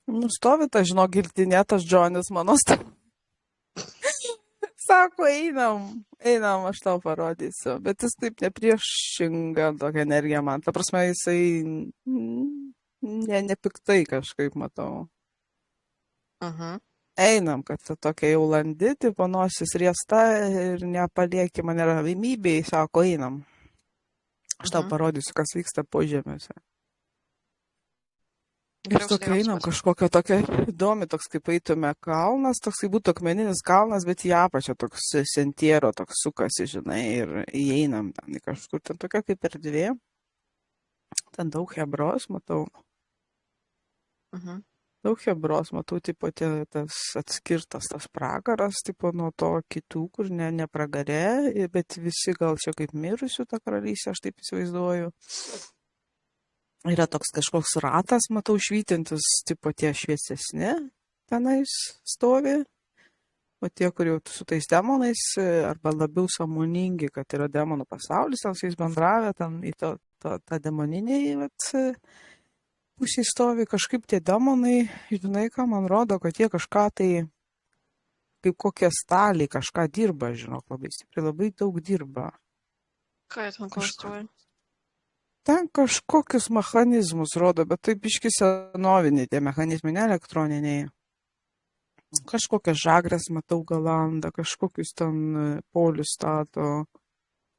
Nustovi tas, žinok, giltinėtas Džonis mano sako, einam, aš tau parodysiu. Bet jis taip nepriešinga tokia energija man. Ta prasme, jisai nepiktai kažkaip matau. Mhm. Einam, kad tu tokia jau landi, tipo nosis riesta ir nepalieki mane ramybėj, sako, einam. Aš tau Mhm. parodysiu, kas vyksta po žemėse. Ir Geriau tokia einam sudėliosiu. kažkokia tokia įdomi, toks kaip eitume kalnas, toks kaip būtų akmeninis kalnas, bet į apačią toks sentiero, toks sukasi, žinai, ir įeinam ten į kažkur, ten tokia kaip erdvė, ten daug hebros, matau, Mhm. daug hebros, matau, tipo, tas atskirtas tas pragaras, tipo, nuo to kitų, kur ne pragarė, bet visi gal čia kaip mirusių ta karalystė, aš taip įsivaizduoju. Yra toks kažkoks ratas, matau, švytintis, tipo tie šviesesni tenais stovi, o tie, kur jau su tais demonais, arba labiau sąmoningi, kad yra demonų pasaulis, ten su jais bendravę, ten į tą demoniniai, vat, pusėj stovi kažkaip tie demonai, žinai, ką man rodo, kad jie kažką tai, kaip kokie staliai, kažką dirba, žinok, labai stipriai, labai daug dirba. Ką jie ten konstruoja? Ten kažkokius mechanizmus rodo, bet taip iški senoviniai tie mechanizmai, ne elektroniniai. Kažkokias žagrės matau galandą, kažkokius ten polius stato,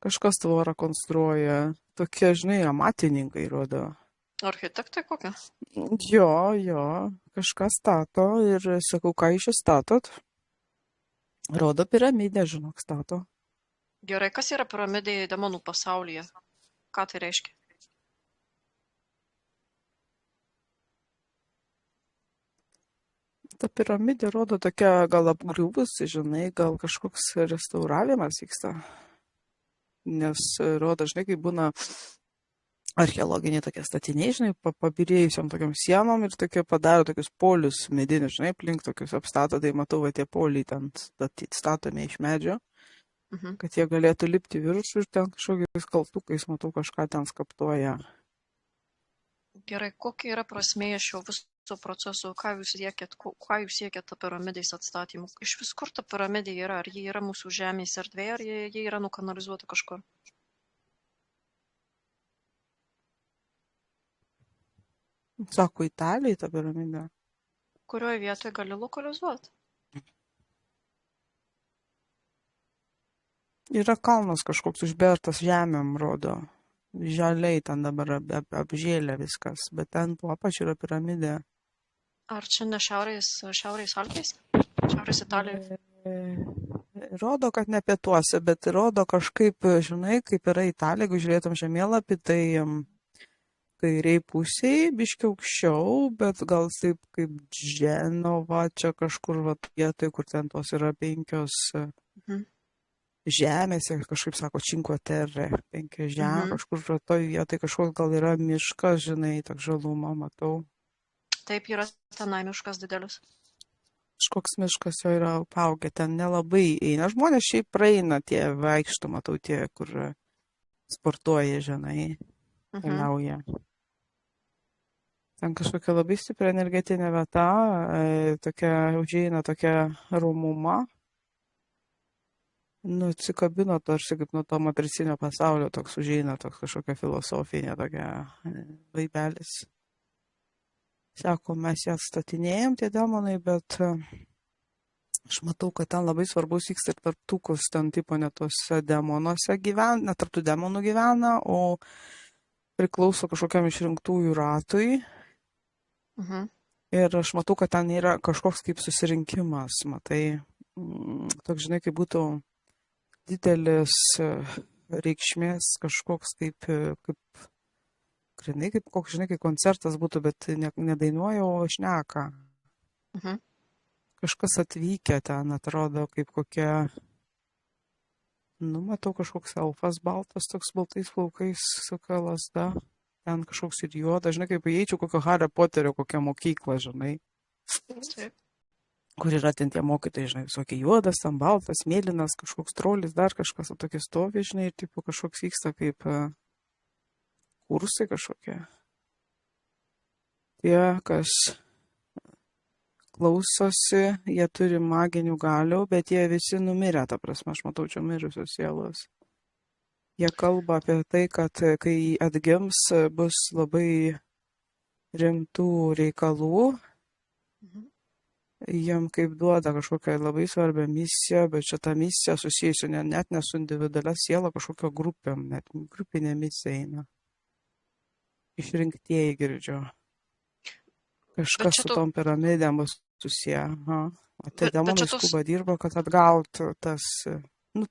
kažkas tvorą konstruoja. Tokie, žinai, amatininkai rodo. Architektai kokie? Jo, kažką stato ir sakau, ką iš čia statot? Rodo piramidę, žinok, stato. Gerai, kas yra piramidė demonų pasaulyje? Ką tai reiškia? Ta piramidė rodo tokia gal apgriuvusi, žinai, gal kažkoks restauravimas vyksta. Nes rodo, žinai, kai būna archeologiniai tokie statiniai, žinai, pabirėjusiam tokiam sienom ir tokie padaro tokius polius medinius, žinai, aplink tokius apstato, tai matau, va tie poliai ten statomi iš medžio, kad jie galėtų lipti viršų ir ten kažkokiais kaltukais, matau, kažką ten skaptuoja. Gerai, kokia yra prasmė šio viso proceso, ką jūs siekėt tą piramidės atstatymų? Iš vis kur ta piramidė yra? Ar ji yra mūsų žemės erdvė, ar ji yra nukanalizuota kažkur? Sako, Italijai ta piramidė. Kurioje vietoje gali lokalizuoti? Yra kalnas kažkoks užbertas žemėm, rodo. Žaliai ten dabar apžėlė viskas, bet ten po apačiu yra piramidė. Ar čia ne šiaurės Alpės? Šiaurės Italijoje? Rodo, kad ne pietuose, bet rodo kažkaip, žinai, kaip yra Italija, jeigu žiūrėtum žemėlapį, tai kairiai pusėje, biškiai aukščiau, bet gal taip kaip Dženova, čia kažkur vietoj, kur ten tos yra 5 žemės, kažkaip sako Cinque Terre, 5 žemės, kažkur toj vietoj kažkoks gal yra miškas, žinai, tak žalumą matau. Taip, yra tenai miškas didelis. Kažkoks miškas jo yra apaugę, ten nelabai eina. Žmonės šiaip praeina, tie vaikšto, matau, tie, kur sportuoja, žinai, keliauja. Ten kažkokia labai stipri energetinė vieta, tokia užeina tokia ramuma. Nu, atsikabino tarsi kaip nuo to matricinio pasaulio, toks užeina, toks kažkokia filosofinė tokia vaibelis. Sako, mes ją atstatinėjom, tie demonai, bet aš matau, kad ten labai svarbus vyksta ir tarptukus, ten tipo ne tuose demonuose gyvena, ne tarptų demonų gyvena, o priklauso kažkokiam išrinktųjų ratui. Ir aš matau, kad ten yra kažkoks kaip susirinkimas, matai, toks, žinai, kaip būtų didelis reikšmės kažkoks kaip grinai, kaip koks, žinai, kaip koncertas būtų, bet nedainuoja, o šneka. Kažkas atvykę ten atrodo kaip kokia, nu, matau, kažkoks elfas baltas, toks baltais plaukais, su lasda. Ten kažkoks ir juodas, žinai, kaip įeičiau kokio Hario Poterio kokią mokyklą, žinai. Taip. Kur yra ten tie mokytojai, žinai, visokie juodas, ten baltas, mėlynas, kažkoks trolis, dar kažkas, o tokie stovi, žinai, ir tipo kažkoks vyksta kaip kursai kažkokie. Tie, kas klausosi, jie turi maginių galių, bet jie visi numirę, ta prasme, aš matau čia mirusios sielos. Jie kalba apie tai, kad kai atgims, bus labai rimtų reikalų, jiem kaip duoda kažkokią labai svarbią misiją, bet šitą misiją susijusiu net ne su individualia siela, kažkokio grupėm, net grupinė misija eina. Išrinktieji girdžiu. Kažkas su tom piramidėm bus susiję. O tie demonai skuba dirba, kad atgautų tas,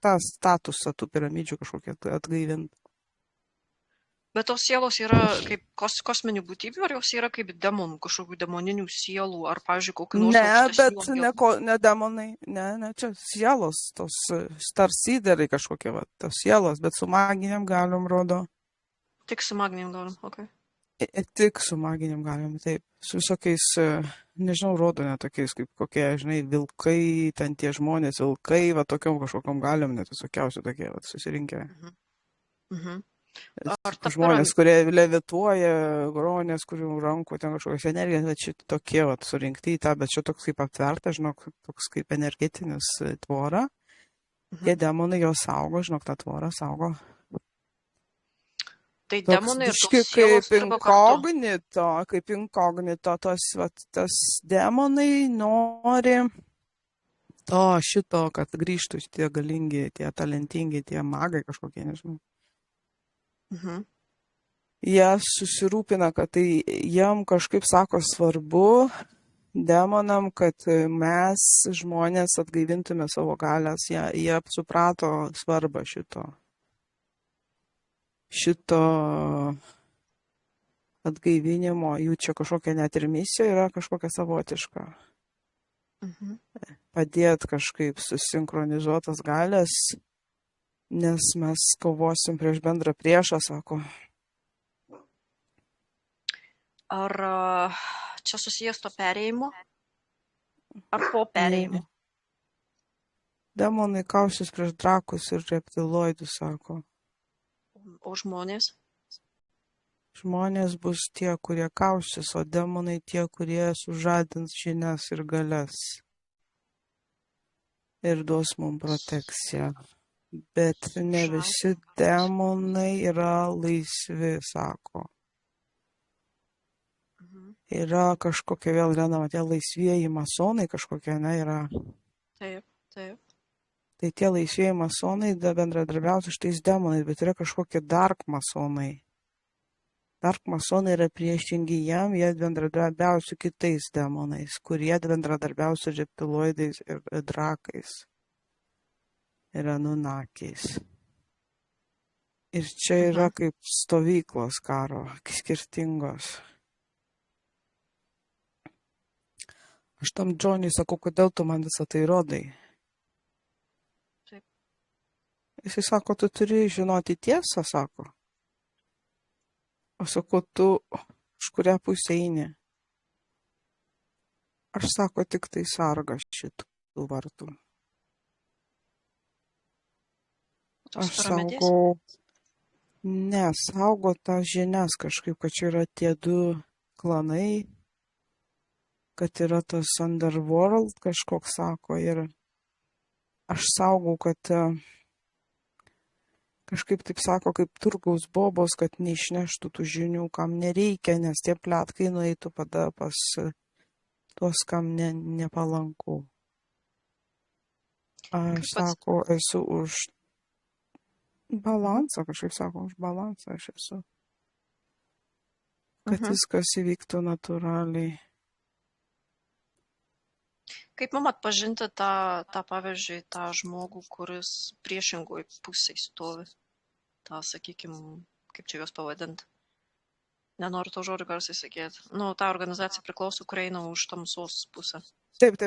tą statusą tų piramidžių kažkokią atgaivinti. Bet tos sielos yra kaip kosminių būtybių, ar jos yra kaip demonų, kažkokių demoninių sielų, ar, pavyzdžiui, kokių nors ne demonai, ne, čia sielos, tos starsideriai kažkokie, tos sielos, bet su maginiam galiom rodo. Tik su maginiam galiom, okei. Tik su maginiam galiom, taip. Su visokiais, nežinau, rodo netokiais, kaip kokie, žinai, vilkai, ten tie žmonės, vilkai, va tokiom kažkokiam galiom, net visokiausių tokie, va, susirinkę. Žmonės, kurie levituoja, gronės, kurių rankų ten kažkokios energijos, bet šit tokie, va, surinkti į tą, bet čia toks kaip aptverta, žinok, toks kaip energetinis tvora. Tie demonai jos saugo, žinok, tą tvorą saugo. Tai demonai ir tos sielos dirba kartu. Kaip inkognito, tas demonai nori šito, kad grįžtų tie galingi, tie talentingi, tie magai kažkokie, nežinau. Jie susirūpina, kad tai jam kažkaip sako svarbu demonam, kad mes žmonės atgaivintume savo galias. Jie suprato svarbą šito atgaivinimo, jų čia kažkokia net ir misija yra kažkokia savotiška. Padėt kažkaip susinchronizuotas galias, nes mes kovosim prieš bendrą priešą, sako. Ar čia susijęs to perėjimo? Ar po perėjimo? Demonai kausis prieš drakus ir reptiloidus, sako. O žmonės? Žmonės bus tie, kurie kausis, o demonai tie, kurie sužadins žinias ir galias. Ir duos mums protekciją. Bet ne visi demonai yra laisvi, sako. Yra kažkokie vėl randama, tie laisvieji masonai kažkokie, yra. Taip. Tai tie laisvieji masonai bendradarbiauja su šitais demonais, bet yra kažkokie dark masonai. Dark masonai yra priešingi jam, jie bendradarbiauja su kitais demonais, kurie bendradarbiauja su reptiloidais ir drakais. Ir anunakiais. Ir čia yra kaip stovyklos karo, skirtingos. Aš tam Džoniui sakau, kodėl tu man visą tai rodai? Taip. Jisai sako, tu turi žinoti tiesą, sako. O sako, tu už kurią pusę eini? Aš sako, tik tai sargas šitų vartų. Aš saugau, saugo tas žinias kažkaip, kad čia yra tie du klanai, kad yra tas underworld kažkoks, sako, ir aš saugau, kad kažkaip taip sako, kaip turgaus bobos, kad neišneštų tų žinių, kam nereikia, nes tie pletkai nueitų pada pas tuos, kam nepalanku. Aš sako, esu už balansą, kažkaip sako, už balansą aš esu. Kad viskas įvyktų natūraliai. Kaip man atpažinti tą, pavyzdžiui, tą žmogų, kuris priešingoj pusėj stovi? tą, sakykime, kaip čia juos pavadinti. Nenoriu to žodžio garsiai sakyti. Nu, ta organizacija priklauso, kur eina už tamsos pusę. Taip.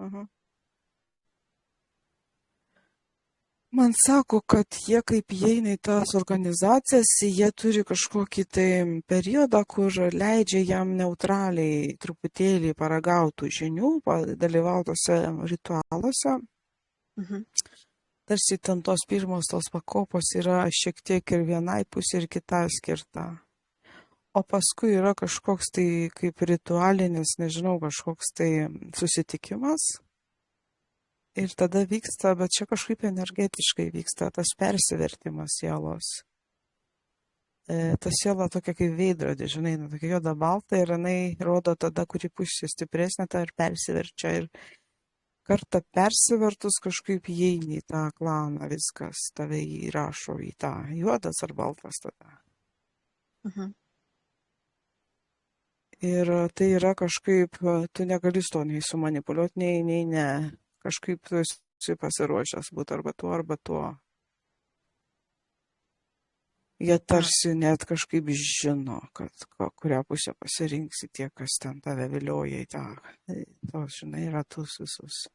Aha. Man sako, kad jie kaip įeina į tas organizacijas, jie turi kažkokį tai periodą, kur leidžia jam neutraliai truputėlį paragautų žinių, dalyvautose ritualuose. Mhm. Tarsi ten tos pirmos tos pakopos yra šiek tiek ir vienai pusė ir kitai skirta. O paskui yra kažkoks tai kaip ritualinis, nežinau, kažkoks tai susitikimas. Ir tada vyksta, bet čia kažkaip energetiškai vyksta tas persivertimas sielos. Ta siela tokia kaip veidrodė, žinai, tokia juoda balta ir jinai rodo tada, kuri pusė stipresnė, ta ir persiverčia. Ir kartą persivertus kažkaip įeini į tą klaną, viskas tave įrašo į tą juodas ar baltas tada. Mhm. Ir tai yra kažkaip, tu negali to nei sumanipuliuoti, nei ne. Kažkaip tu esi pasiruošęs būti arba tuo. Jie tarsi net kažkaip žino, kad kurią pusę pasirinksi tie, kas ten tave vilioja į tą, tos, žinai, ratus visus.